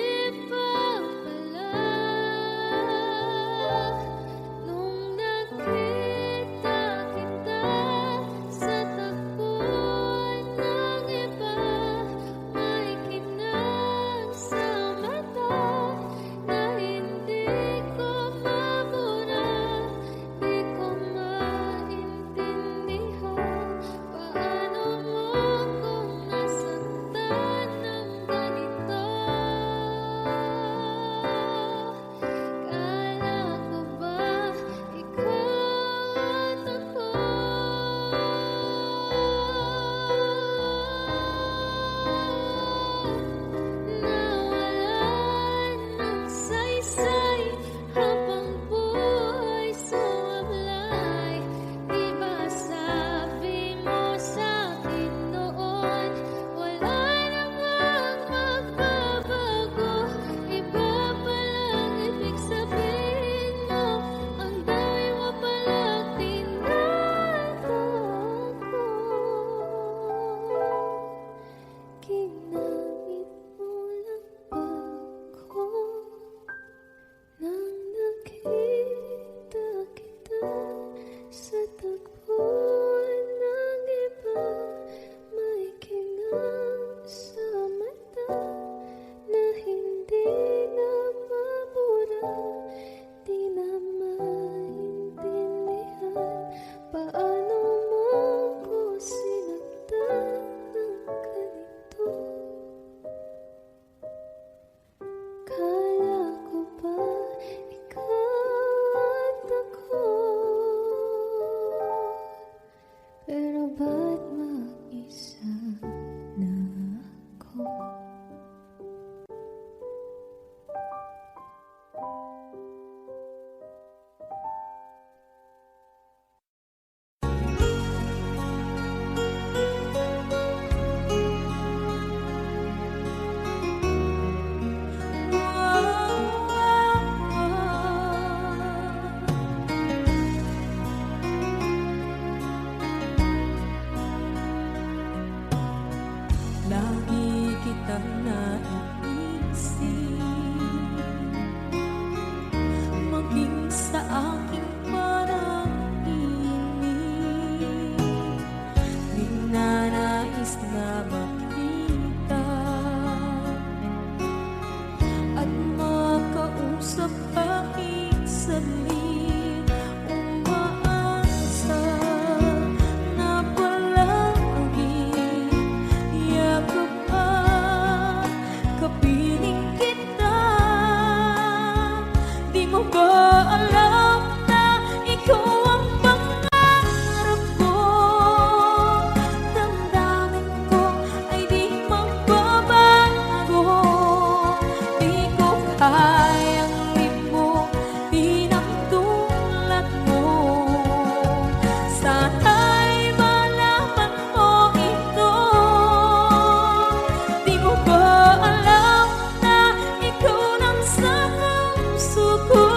pa pala. Nung nakita kita sa tagpuan ng iba, may kinang sa mata na hindi ko mabura. Di ko maintindihan paano mo kung nasaktan ng ganito. Kala ko ba ikaw at ako? Nawalan ng saysay habang buhay sumablay. Di ba sabi mo sa'kin noon, wala namang magbabago? Iba palang ibig sabihin mo, ang dami mo palang tinatago. Ginamit mo lang ba ako nang nakita kita sa tagpuan ng iba? May kinang sa mata na hindi na mabura. Di na maintindihan paano mo ko sinaktan ng ganito. Kala ko ba ikaw at ako? Pero ba't mag-isa na ako? Lagi kitang naiisip, maging sa aking panaginip. Ninanais na makita at makausap kahit saglit. Umaasa na palagi yakap at kapiling kita. Di mo ba alam na ikaw ang pangarap ko? Damdamin ko ay di magbabago. Di ko kayang limutin ang tulad mo. Sana'y malaman mo ito. Di mo ba alam na ikaw nang sa puso ko?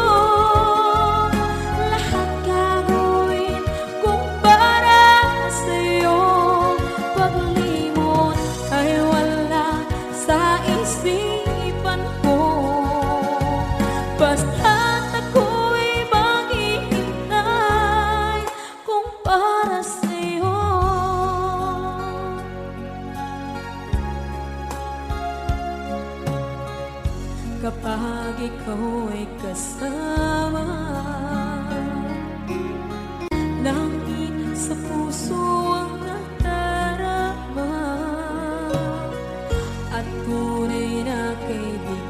Lahat gagawin kung para sa'yo. Paglimot ay wala sa isipan ko. Basta't ako'y maghihintay kung para sa'yo. Kapag ikaw ay kasama, langit sa puso ang nadarama. At tunay na kaibigan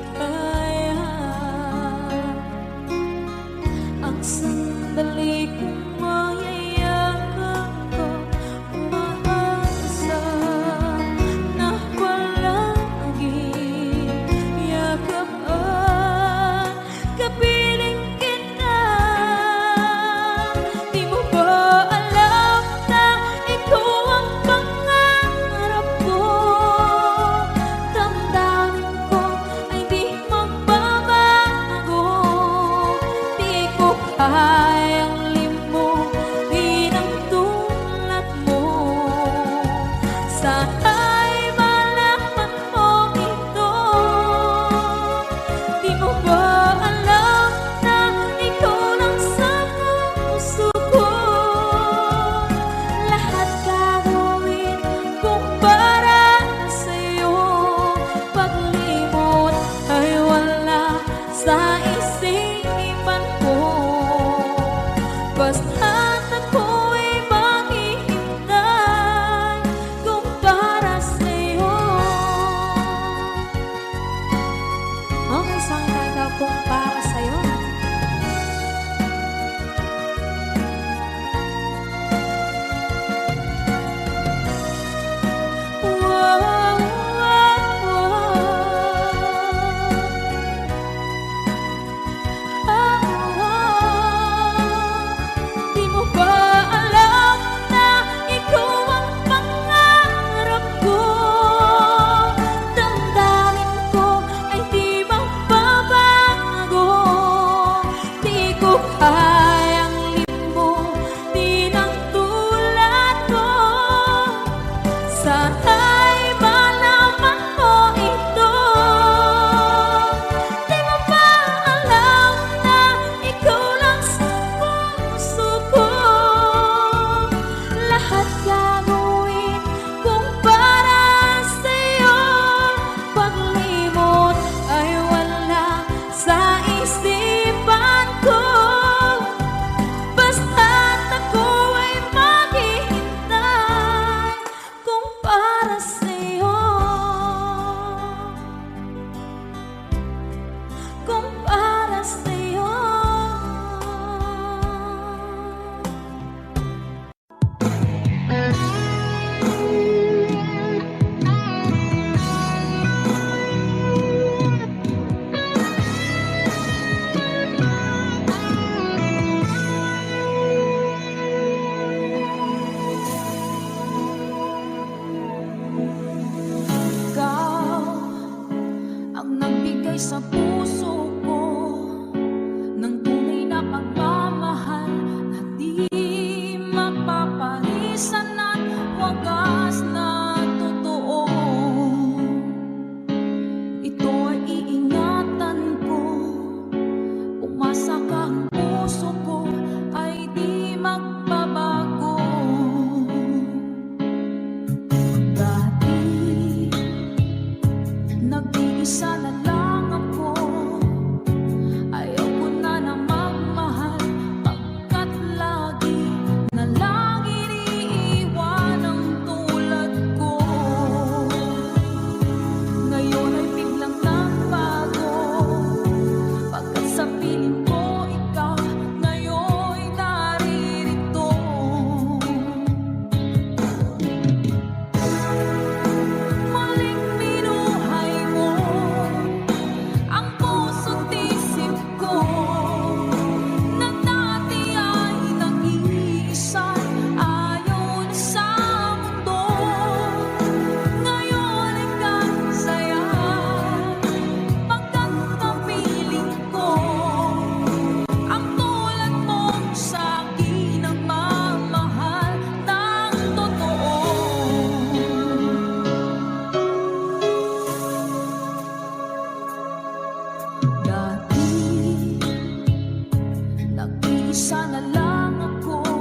sana lang ako.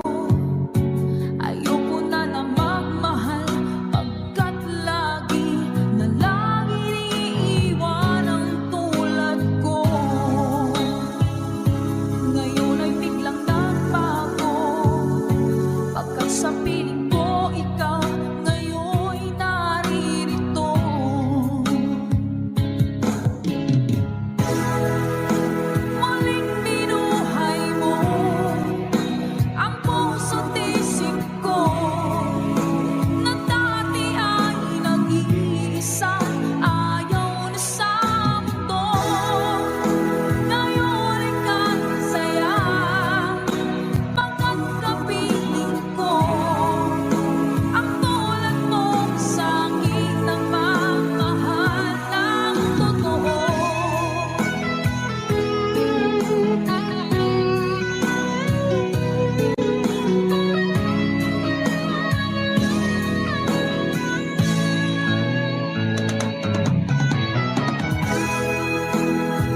Ayoko na na magmahal, pagkat lagi na lang iniiwan ang tulad ko. Ngayon ay biglang nagbago, pagkat sa piling ko ikaw ngayon'y naririto. Muling binuhay mo ang puso't isip ko, na dati ay nag-iisa, ayaw na sa mundo. Ngayon ika'y saya, pagkat kapiling ko ang tulad mo sa aking nagmamahal ng totoo.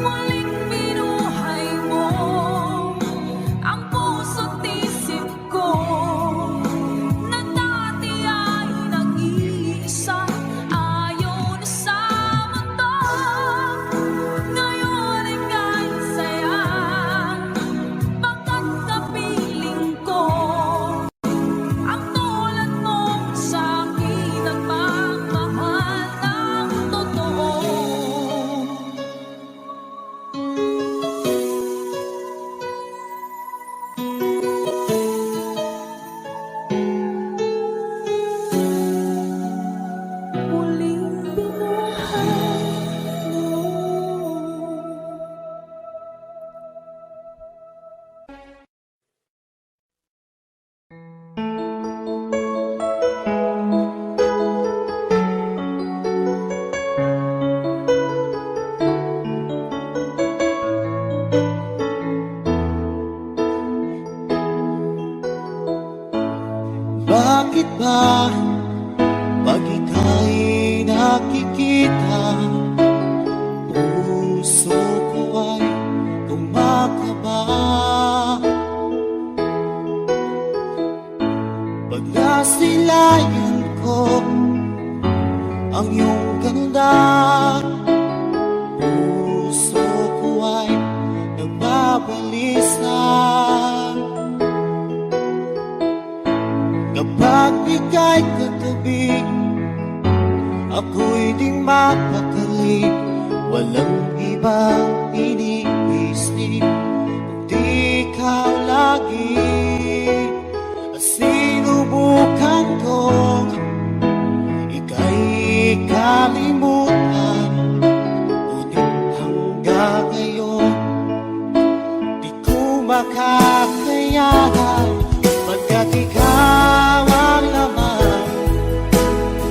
Muling binuhay mo ang puso't isip ko, na dati ay nag-iisa, ayaw na sa mundo. Ngayon ika'y saya, pagkat kapiling ko ang tulad mo sa aking nagmamahal ng totoo. Muling binuhay mo. Bakit ba pag ika'y nakikita, puso ko ay kumakaba? Pag nasilayan ko ang iyong ganda, puso ko ay nagbabalisa. Kapag ika'y katabi, ako'y di mapakali, walang ibang iniisip kundi ikaw lagi. At sinubukan kong ika'y kalimutan, ngunit hanggang ngayon di ko makakayanan, pagkat ikaw ang laman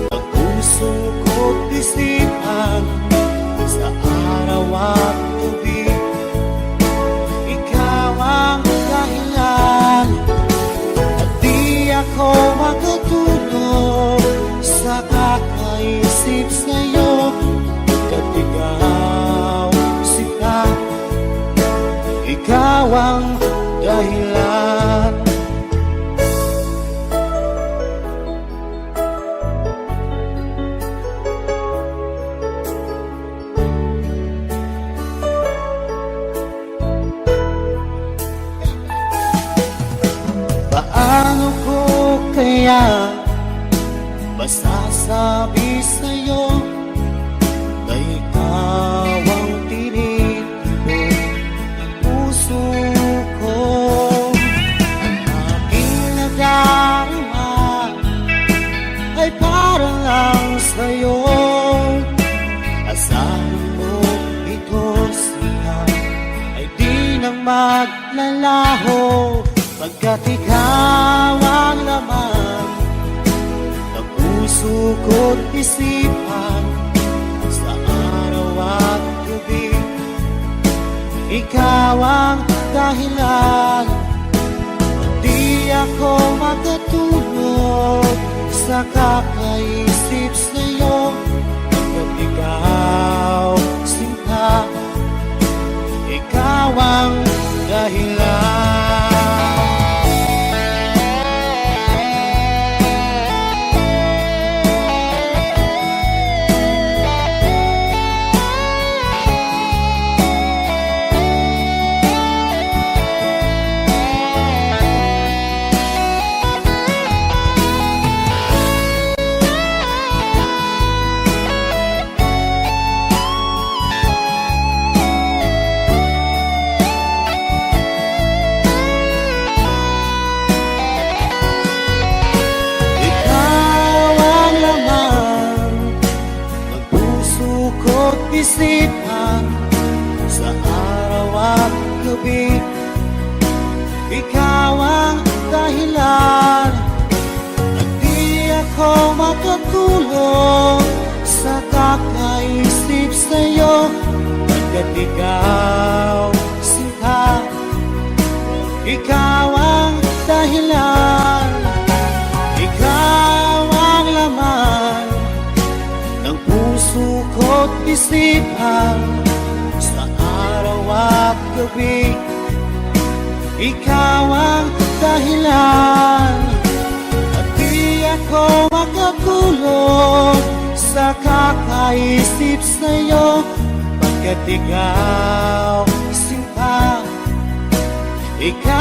ng puso ko't isipan, sa araw at gabi. Ikaw ang dahilan, at di ako makatulog sa kakaisip sa'yo, pagkat ikaw sinta, ikaw ang dahilan. Paano ko kaya masasabi sa'yo na ikaw ang tinitibok ng puso ko? Ang aking nadarama ay para lang sa'yo. Asahan mo ito siya ay di na maglalaho, pagkat ikaw ang laman ng puso ko't isipan, sa araw at gabi. Ikaw ang dahilan, di ako makatulog sa kakaisip sa'yo, pagkat ikaw sinta, ikaw ang dahilan. gabi. Ikaw ang dahilan at di ako makatulog sa kakaisip sa'yo. Pagkat ikaw, sinta, ikaw ang dahilan, ikaw ang laman ng puso ko't isipan sa araw at gabi. Ikaw ang dahilan at di ako makatulog sa kakaisip sa'yo. Pagkat ikaw, sinta, ikaw